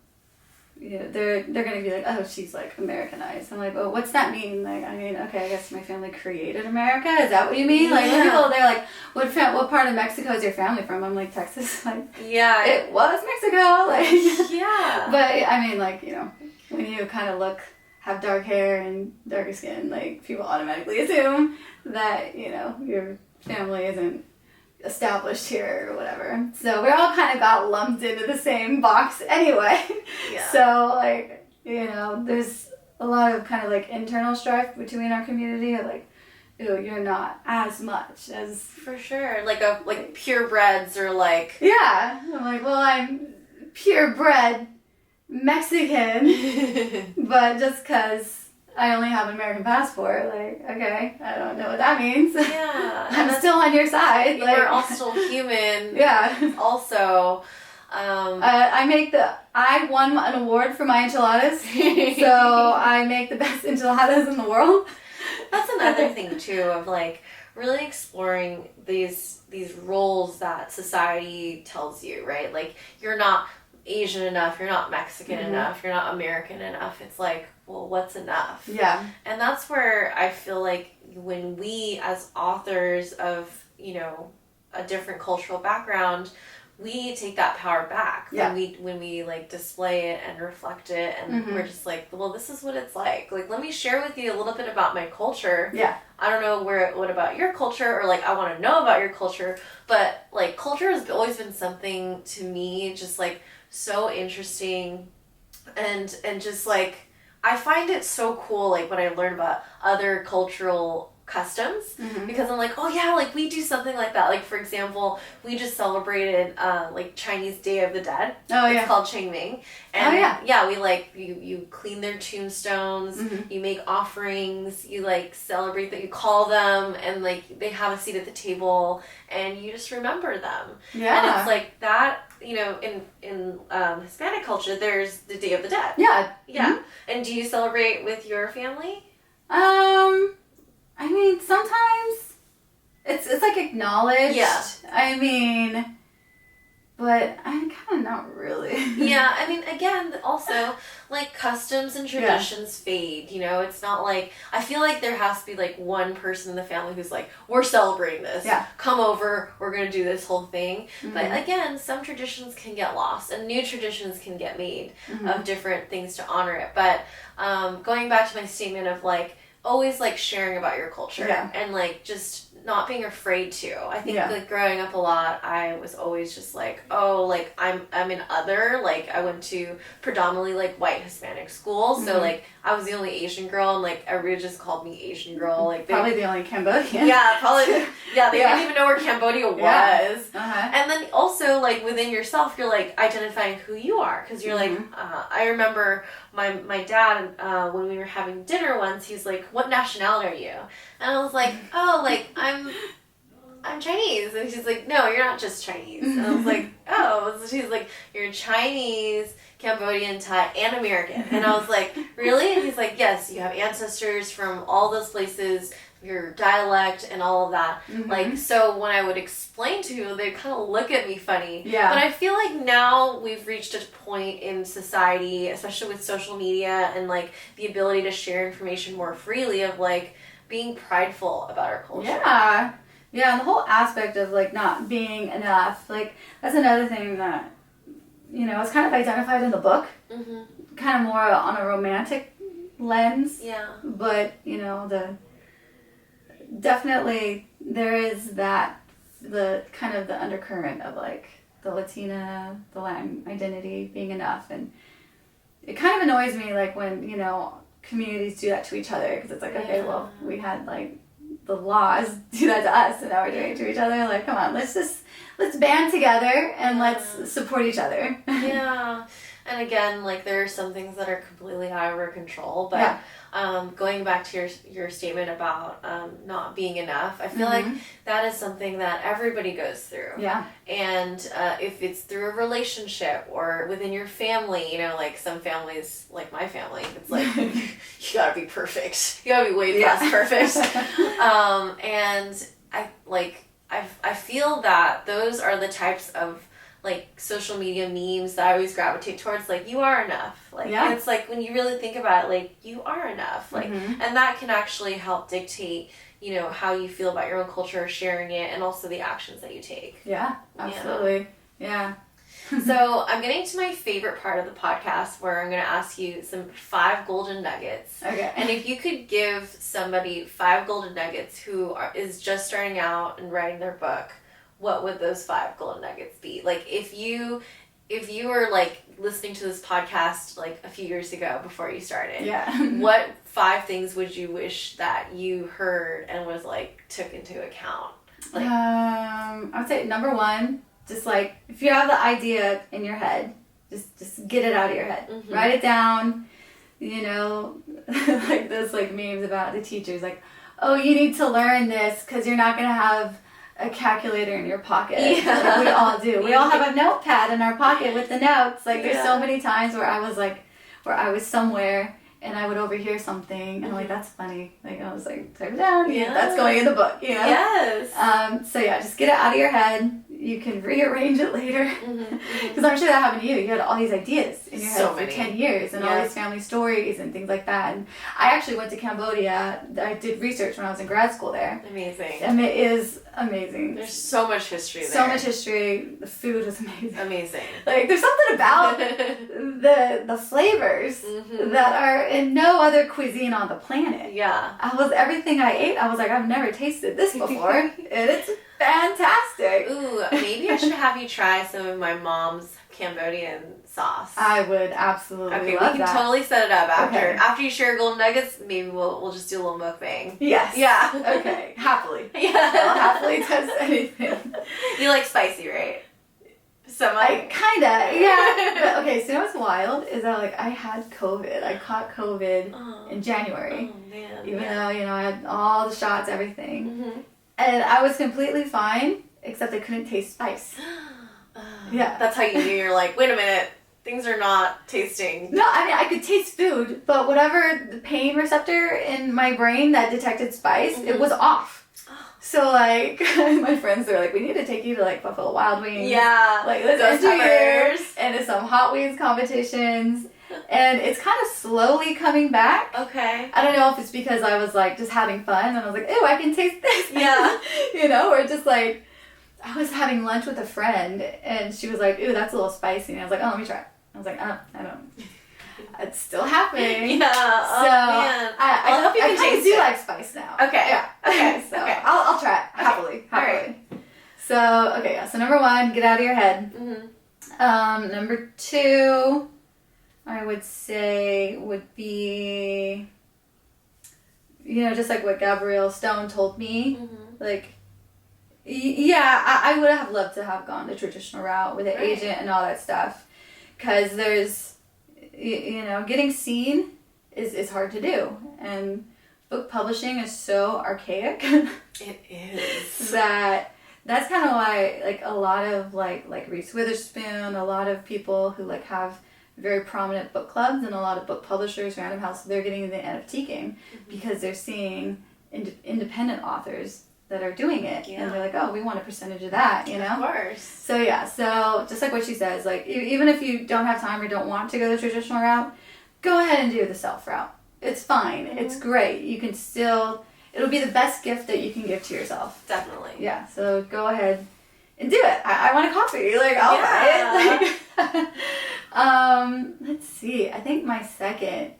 B: they're gonna be like, oh, she's like Americanized. I'm like, oh, what's that mean? Like, I mean, okay, I guess my family created America. Is that what you mean? Like, when people, they're like, what part of Mexico is your family from? I'm like, Texas. Like,
A: yeah,
B: it was Mexico. Like,
A: yeah.
B: But I mean, like, you know, when you kind of have dark hair and darker skin, like, people automatically assume that, you know, your family isn't established here or whatever. So we all kind of got lumped into the same box anyway.
A: Yeah.
B: So, like, you know, there's a lot of kind of like internal strife between our community of like, ew, you're not as much as...
A: For sure. Like purebreds or like...
B: Yeah. I'm like, well, I'm purebred Mexican, but just because I only have an American passport, like, okay, I don't know what that means.
A: Yeah.
B: I'm still on your side. Like,
A: we're all still human.
B: Yeah.
A: Also,
B: I won an award for my enchiladas, so I make the best enchiladas in the world.
A: That's another thing, too, of, like, really exploring these roles that society tells you, right? Like, you're not Asian enough, you're not Mexican enough, you're not American enough. It's like, well, what's enough?
B: Yeah.
A: And that's where I feel like when we, as authors of, you know, a different cultural background, we take that power back when we like display it and reflect it, and we're just like, well, this is what it's like. Like, let me share with you a little bit about my culture.
B: Yeah.
A: I don't know what about your culture, or like, I want to know about your culture, but like, culture has always been something to me just like so interesting, and just like, I find it so cool, like, when I learn about other cultural customs, because I'm like, oh yeah, like, we do something like that. Like, for example, we just celebrated like Chinese Day of the Dead. It's called Qingming, and we like, you clean their tombstones, you make offerings, you like celebrate that, you call them, and like, they have a seat at the table, and you just remember them. And it's like that. You know, in Hispanic culture, there's the Day of the Dead. And do you celebrate with your family?
B: I mean, sometimes it's like acknowledged. I mean, but I'm kind of not really.
A: I mean, again, also, like, customs and traditions fade, you know? It's not like, I feel like there has to be, like, one person in the family who's like, we're celebrating this. Come over, we're going to do this whole thing. But again, some traditions can get lost, and new traditions can get made of different things to honor it. But going back to my statement of, like, always, like, sharing about your culture and, like, just not being afraid to. I think like, growing up a lot, I was always just like, oh, like, I'm an other. Like, I went to predominantly like white Hispanic school, so like, I was the only Asian girl, and like, everybody just called me Asian girl. Like,
B: probably the only Cambodian.
A: Probably. They didn't even know where Cambodia was. And then also, like, within yourself, you're like identifying who you are, because you're like, I remember my dad, when we were having dinner once, he's like, what nationality are you? And I was like, oh, like, I'm Chinese. And she's like, no, you're not just Chinese. And I was like, oh. So she's like, you're Chinese, Cambodian, Thai, and American. And I was like, really? And he's like, yes, you have ancestors from all those places, your dialect and all of that. Like, so when I would explain to you, they kind of look at me funny. But I feel like now we've reached a point in society, especially with social media and like the ability to share information more freely, of like being prideful about our culture.
B: And the whole aspect of like not being enough, like, that's another thing that, you know, it's kind of identified in the book, kind of more on a romantic lens. But, you know, definitely there is that, the kind of the undercurrent of like the Latina, the Latin identity being enough. And it kind of annoys me, like, when, you know, communities do that to each other, because it's like, okay, well, we had like the laws do that to us, and now we're doing it to each other. Like, come on, let's band together and let's support each other.
A: And again, like, there are some things that are completely out of our control, but going back to your statement about not being enough, I feel like that is something that everybody goes through. And if it's through a relationship or within your family, you know, like, some families, like my family, it's like, you gotta be perfect. You gotta be way past perfect. And I feel that those are the types of like social media memes that I always gravitate towards. Like, you are enough. Like, and it's like, when you really think about it, like, you are enough. Like, and that can actually help dictate, you know, how you feel about your own culture, sharing it, and also the actions that you take.
B: Absolutely.
A: So I'm getting to my favorite part of the podcast, where I'm going to ask you some 5 golden nuggets. And if you could give somebody 5 golden nuggets who is just starting out and writing their book, what would those 5 golden nuggets be? Like, if you were like listening to this podcast like a few years ago before you started, what 5 things would you wish that you heard and was like took into account? Like,
B: I would say number 1, just like, if you have the idea in your head, just get it out of your head. Write it down. You know, like those like memes about the teachers, like, oh, you need to learn this because you're not gonna have a calculator in your pocket. Like, we all do. We all have a notepad in our pocket with the notes. Like, there's so many times where I was somewhere and I would overhear something, and I'm like, that's funny. Like, I was like, type it down. Yeah. That's going in the book, you know?
A: Yes.
B: So yeah, just get it out of your head. You can rearrange it later. Because I'm sure that happened to you. You had all these ideas in your head for 10 years and all these family stories and things like that. And I actually went to Cambodia. I did research when I was in grad school there.
A: Amazing.
B: And it is amazing.
A: There's so much history there.
B: So much history. The food is amazing.
A: Amazing.
B: Like, there's something about the flavors that are in no other cuisine on the planet.
A: Yeah.
B: Everything I ate, I was like, I've never tasted this before. And it's fantastic.
A: Ooh, maybe I should have you try some of my mom's Cambodian sauce.
B: I would absolutely love that.
A: Okay, we can totally set it up after you share golden nuggets. Maybe we'll just do a little mukbang.
B: Yes.
A: Yeah.
B: Okay. Happily.
A: Yeah.
B: I'll happily test anything.
A: You like spicy, right?
B: I kinda, yeah. But, okay, so you know what's wild is that like I had COVID. I caught COVID in January.
A: Oh man.
B: Even though, you know, I had all the shots, everything. And I was completely fine, except I couldn't taste spice. Yeah.
A: That's how you knew. You're like, wait a minute, things are not tasting.
B: No, I mean, I could taste food, but whatever the pain receptor in my brain that detected spice, it was off. So, like, my friends, they're like, we need to take you to, like, Buffalo Wild Wings.
A: Yeah.
B: Like, let's enter into some Hot Wings competitions. And it's kind of slowly coming back.
A: Okay.
B: I don't know if it's because I was, like, just having fun, and I was like, ooh, I can taste this.
A: Yeah.
B: You know, or just, like, I was having lunch with a friend, and she was like, ooh, that's a little spicy. And I was like, oh, let me try it. I was like, I don't. It's still happening.
A: Yeah.
B: So,
A: man.
B: I
A: hope you can taste
B: do
A: it.
B: like spice now.
A: Okay.
B: Yeah.
A: Okay.
B: So,
A: okay.
B: I'll try it. Happily.
A: Alright.
B: So, okay, yeah. So, number 1, get out of your head. Number 2, I would say, would be, you know, just like what Gabrielle Stone told me. Like, yeah, I would have loved to have gone the traditional route with an agent and all that stuff. Because there's, you know, getting seen is hard to do. And book publishing is so archaic.
A: It is.
B: That's kind of why, like, a lot of, like Reese Witherspoon, a lot of people who, like, have very prominent book clubs and a lot of book publishers, Random House, they're getting in the NFT game because they're seeing independent authors that are doing it. And they're like, oh, we want a percentage of that, you know?
A: Of course.
B: So, yeah. So, just like what she says, like, even if you don't have time or don't want to go the traditional route, go ahead and do the self route. It's fine. It's great. You can still... It'll be the best gift that you can give to yourself.
A: Definitely.
B: Yeah, so go ahead and do it. I want a coffee. Like, I'll buy it. Like, let's see. I think my second...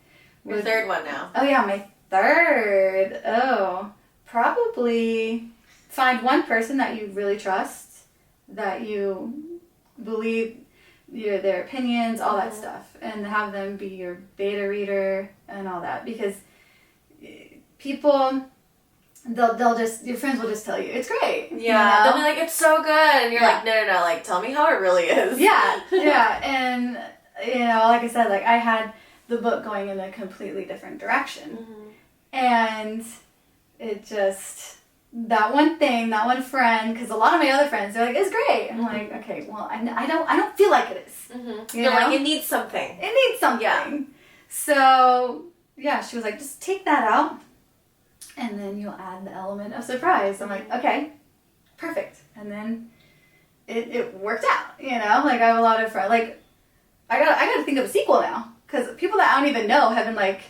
A: Your third one now.
B: Oh, yeah, my third. Oh, probably find one person that you really trust, that you believe their opinions, all that stuff, and have them be your beta reader and all that. Because people... They'll just, your friends will just tell you, it's great.
A: Yeah,
B: you know?
A: they'll be like, it's so good. And you're like, no, like, tell me how it really is.
B: Yeah, and, you know, like I said, like, I had the book going in a completely different direction. And it just, that one friend, because a lot of my other friends, they're like, it's great. I'm like, okay, well, I don't feel like it is.
A: You're like, it needs something.
B: It needs something. Yeah. So, yeah, she was like, just take that out. And then you'll add the element of surprise. I'm like, okay, perfect. And then it worked out, you know? Like, I have a lot of friends. Like, I gotta think of a sequel now. Because people that I don't even know have been like,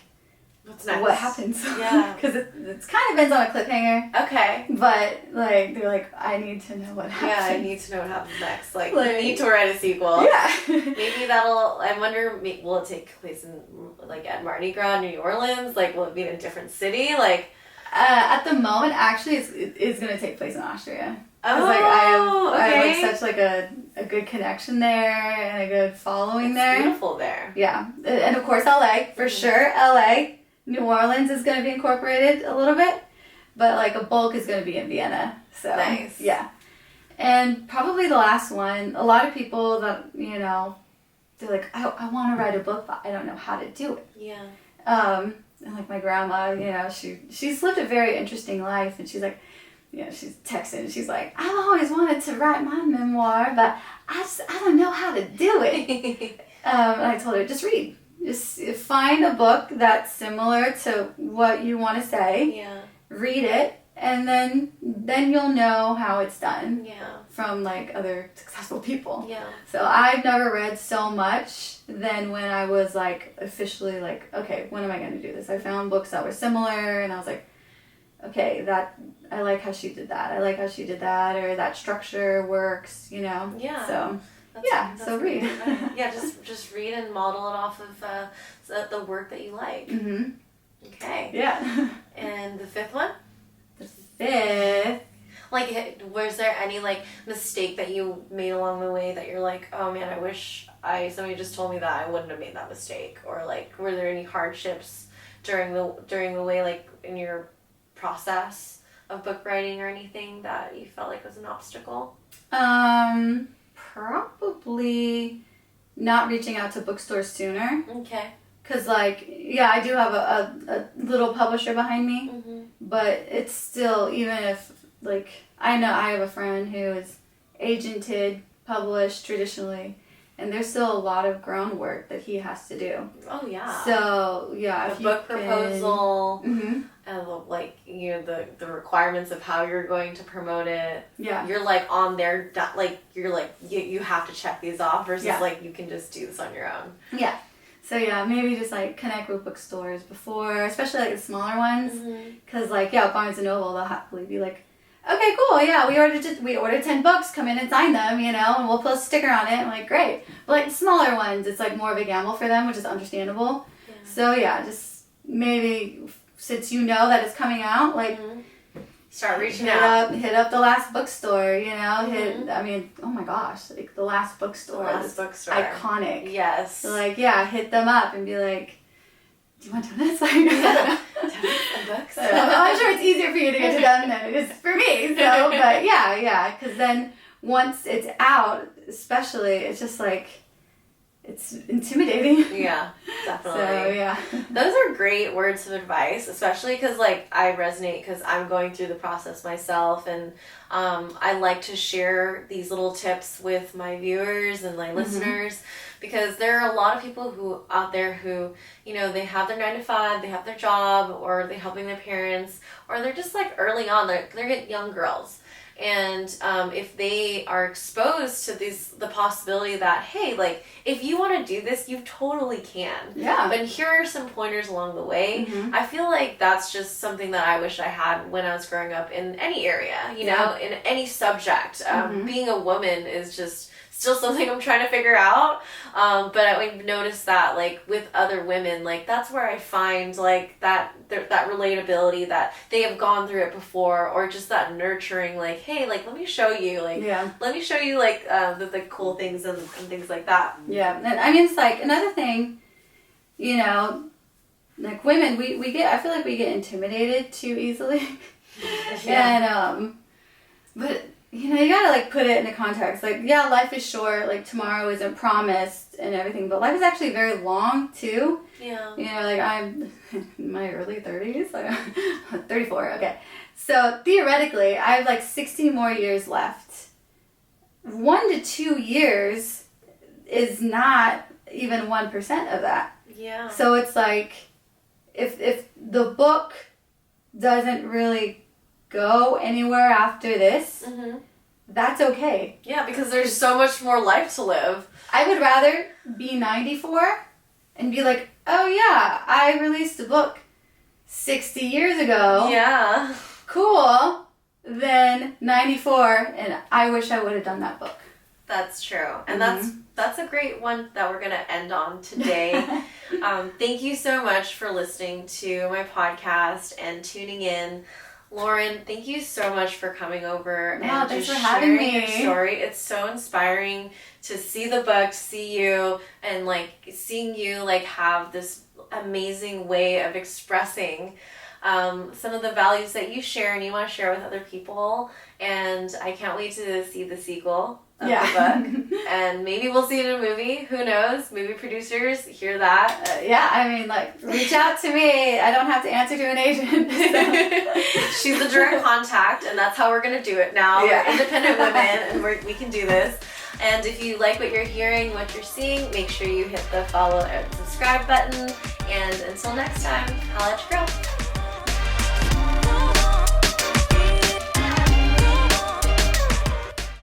A: what's next?
B: What happens?
A: Yeah.
B: Because it kind of ends on a cliffhanger.
A: Okay.
B: But, like, they're like, I need to know what happens.
A: Yeah, I need to know what happens next. Like you need to write a sequel.
B: Yeah.
A: Maybe that'll, I wonder, will it take place in, like, at Mardi Gras, New Orleans? Like, will it be in a different city? Like...
B: at the moment, actually, it's going to take place in Austria.
A: Oh,
B: like, I have
A: okay.
B: like such like a good connection there and a good following there.
A: It's beautiful there.
B: Yeah, and of course LA for sure. LA, New Orleans is going to be incorporated a little bit, but like a bulk is going to be in Vienna. So
A: nice.
B: Yeah, and probably the last one. A lot of people that you know, they're like, I want to write a book, but I don't know how to do it.
A: Yeah.
B: And like my grandma, you know, she's lived a very interesting life, and she's like, you know, she's texting, and she's like, I've always wanted to write my memoir, but I don't know how to do it. And I told her, just read. just find a book that's similar to what you want to say.
A: Yeah.
B: Read it, and then you'll know how it's done.
A: Yeah.
B: From like other successful people.
A: Yeah.
B: So I've never read so much than when I was like officially like, okay, when am I going to do this? I found books that were similar, and I was like, okay, that I like how she did that. I like how she did that, or that structure works, you know.
A: Yeah.
B: So
A: that's
B: so read.
A: Yeah, just read and model it off of the work that you like.
B: Mhm.
A: Okay.
B: Yeah.
A: And the fifth one?
B: The fifth.
A: Like, was there any, like, mistake that you made along the way that you're like, oh, man, I wish somebody just told me that I wouldn't have made that mistake? Or, like, were there any hardships during the way, like, in your process of book writing or anything that you felt like was an obstacle?
B: Probably not reaching out to bookstores sooner.
A: Okay.
B: Because, like, yeah, I do have a little publisher behind me,
A: Mm-hmm.
B: but it's still, even if, like, I know I have a friend who is agented, published traditionally, and there's still a lot of groundwork that he has to do.
A: Oh, yeah.
B: So, yeah.
A: A book proposal,
B: Mm-hmm.
A: and, like, you know, the requirements of how you're going to promote it.
B: Yeah.
A: You're, like, on their, like, you're, like, you have to check these off versus,
B: Yeah.
A: like, you can just do this on your own.
B: Yeah. So, yeah, maybe just, like, connect with bookstores before, especially, like, the smaller ones. Because, like, yeah, Barnes & Noble, they'll happily be like, okay, cool, yeah, we ordered 10 books, come in and sign them, you know, and we'll put a sticker on it. I'm like, great. But, like, the smaller ones, it's, like, more of a gamble for them, which is understandable.
A: Yeah.
B: So, yeah, just maybe, since you know that it's coming out, like,
A: Start reaching out.
B: Hit up the last bookstore, you know, I mean, oh my gosh, like, the last bookstore.
A: The last bookstore.
B: Iconic.
A: Yes.
B: So, like, yeah, hit them up and be like, do you want donuts? Like,
A: and books.
B: I'm sure it's easier for you to get to them than it is for me. So, but yeah, because then once it's out, especially, it's just like, it's intimidating.
A: Yeah, definitely.
B: So, yeah.
A: Those are great words of advice, especially because, like, I resonate because I'm going through the process myself, and I like to share these little tips with my viewers and my listeners, because there are a lot of people out there who, you know, they have their 9-to-5, they have their job, or they're helping their parents, or they're just, like, early on, they're young girls. And if they are exposed to the possibility that, hey, like, if you want to do this, you totally can.
B: Yeah.
A: But here are some pointers along the way. I feel like that's just something that I wish I had when I was growing up in any area, you know, in any subject. Being a woman is just still something I'm trying to figure out. But I've noticed that, like, with other women, like, that's where I find, like, that relatability, that they have gone through it before, or just that nurturing, like, hey, like, let me show you, like, let me show you, like, the cool things and things like that.
B: Yeah, and I mean, it's like, another thing, you know, like, women, we get, I feel like we get intimidated too easily. And, but, you know, you gotta, like, put it into context. Like, yeah, life is short, like, tomorrow isn't promised and everything, but life is actually very long, too.
A: Yeah.
B: You know, like, I'm in my early 30s, like, 34, okay. So, theoretically, I have, like, 60 more years left. 1 to 2 years is not even 1% of that.
A: Yeah.
B: So, it's like, if the book doesn't really go anywhere after this, that's okay.
A: Yeah, because there's so much more life to live.
B: I would rather be 94 and be like, oh yeah, I released a book 60 years ago.
A: Yeah.
B: Cool. Than 94 and I wish I would have done that book.
A: That's true. And that's a great one that we're going to end on today. Thank you so much for listening to my podcast and tuning in. Lauren, thank you so much for coming over and
B: thanks
A: just
B: for having
A: sharing
B: me.
A: your story. It's so inspiring to see the book, see you, and, like, seeing you, like, have this amazing way of expressing some of the values that you share and you want to share with other people. And I can't wait to see the sequel of the book. And maybe we'll see it in a movie. Who knows? Movie producers, hear that.
B: Yeah, I mean, like, reach out to me. I don't have to answer to an agent. So.
A: She's the direct contact, and that's how we're going to do it now.
B: Yeah.
A: We're independent women, and we can do this. And if you like what you're hearing, what you're seeing, make sure you hit the follow and subscribe button. And until next time, holla at your girl.